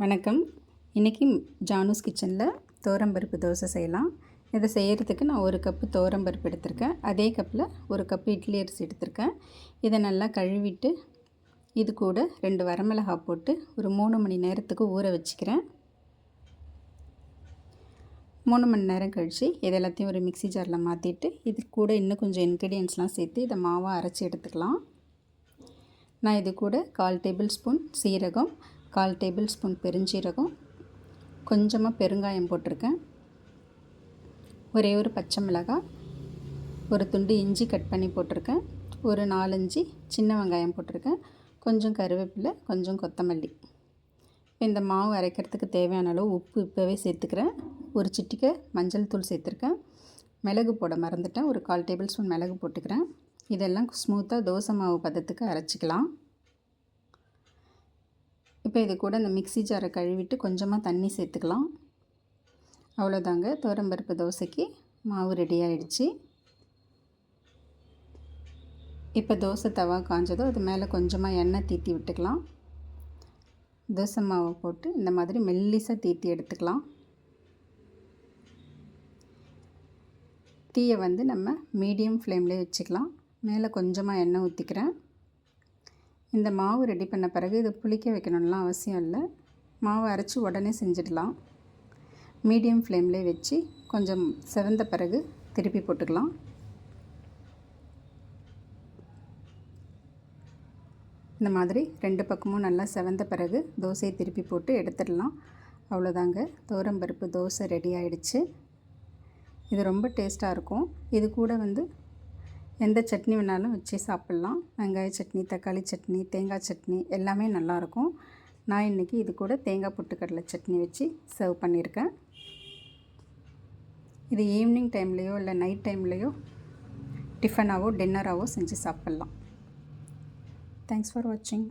வணக்கம். இன்றைக்கி ஜானூஸ் கிச்சனில் துவரம்பருப்பு தோசை செய்யலாம். இதை செய்கிறதுக்கு நான் 1 கப்பு துவரம்பருப்பு எடுத்திருக்கேன். அதே கப்பில் 1 கப்பு இட்லி அரிசி எடுத்திருக்கேன். இதை நல்லா கழுவிட்டு இது கூட 2 வரமிளகாய் போட்டு ஒரு 3 மணி நேரத்துக்கு ஊற வச்சுக்கிறேன். 3 மணி நேரம் கழித்து இது எல்லாத்தையும் ஒரு மிக்ஸி ஜாரில் மாற்றிட்டு இது கூட இன்னும் கொஞ்சம் இன்க்ரீடியன்ட்ஸ்லாம் சேர்த்து இதை மாவாக அரைச்சி எடுத்துக்கலாம். நான் இது கூட 1/4 டேபிள் ஸ்பூன் சீரகம், 1/4 டேபிள் ஸ்பூன் பெருஞ்சீரகம், கொஞ்சமாக பெருங்காயம் போட்டிருக்கேன். ஒரே ஒரு பச்சை மிளகாய், ஒரு துண்டு இஞ்சி கட் பண்ணி போட்டிருக்கேன். ஒரு 4-5 சின்ன வெங்காயம் போட்டிருக்கேன். கொஞ்சம் கருவேப்பிலை, கொஞ்சம் கொத்தமல்லி. இந்த மாவு அரைக்கிறதுக்கு தேவையான அளவு உப்பு இப்போவே சேர்த்துக்கிறேன். ஒரு சிட்டிகை மஞ்சள் தூள் சேர்த்துருக்கேன். மிளகு போட மறந்துட்டேன். ஒரு 1/4 டேபிள் ஸ்பூன் மிளகு போட்டுக்கிறேன். இதெல்லாம் ஸ்மூத்தாக தோசை மாவு பதத்துக்கு அரைச்சிக்கலாம். இப்போ இது கூட இந்த மிக்ஸி ஜாரை கழுவிட்டு கொஞ்சமாக தண்ணி சேர்த்துக்கலாம். அவ்வளோதாங்க, துவரம்பருப்பு தோசைக்கு மாவு ரெடி ஆகிடுச்சு. இப்போ தோசை தவா காஞ்சதோ அது மேலே கொஞ்சமாக எண்ணெய் தீத்தி விட்டுக்கலாம். தோசை மாவை போட்டு இந்த மாதிரி மெல்லிசாக தீத்தி எடுத்துக்கலாம். தீயை நம்ம மீடியம் ஃப்ளேம்லேயே வச்சுக்கலாம். மேலே கொஞ்சமாக எண்ணெய் ஊற்றிக்கிறேன். இந்த மாவு ரெடி பண்ண பிறகு இது புளிக்க வைக்கணும்லாம் அவசியம் இல்லை. மாவு அரைச்சி உடனே செஞ்சிடலாம். மீடியம் ஃப்ளேம்லேயே வச்சு கொஞ்சம் செவந்த பிறகு திருப்பி போட்டுக்கலாம். இந்த மாதிரி 2 பக்கமும் நல்லா செவந்த பிறகு தோசையை திருப்பி போட்டு எடுத்துடலாம். அவ்வளோதாங்க, துவரம்பருப்பு தோசை ரெடி ஆகிடுச்சு. இது ரொம்ப டேஸ்ட்டாக இருக்கும். இது கூட எந்த சட்னி வேணாலும் வச்சு சாப்பிட்லாம். வெங்காய சட்னி, தக்காளி சட்னி, தேங்காய் சட்னி எல்லாமே நல்லாயிருக்கும். நான் இன்றைக்கி இது கூட தேங்காய் பொட்டுக்கடலை சட்னி வச்சு சர்வ் பண்ணியிருக்கேன். இது ஈவினிங் டைம்லேயோ இல்லை நைட் டைம்லேயோ டிஃபனாவோ டின்னராகவோ செஞ்சு சாப்பிட்லாம். தேங்க்ஸ் ஃபார் வாட்சிங்.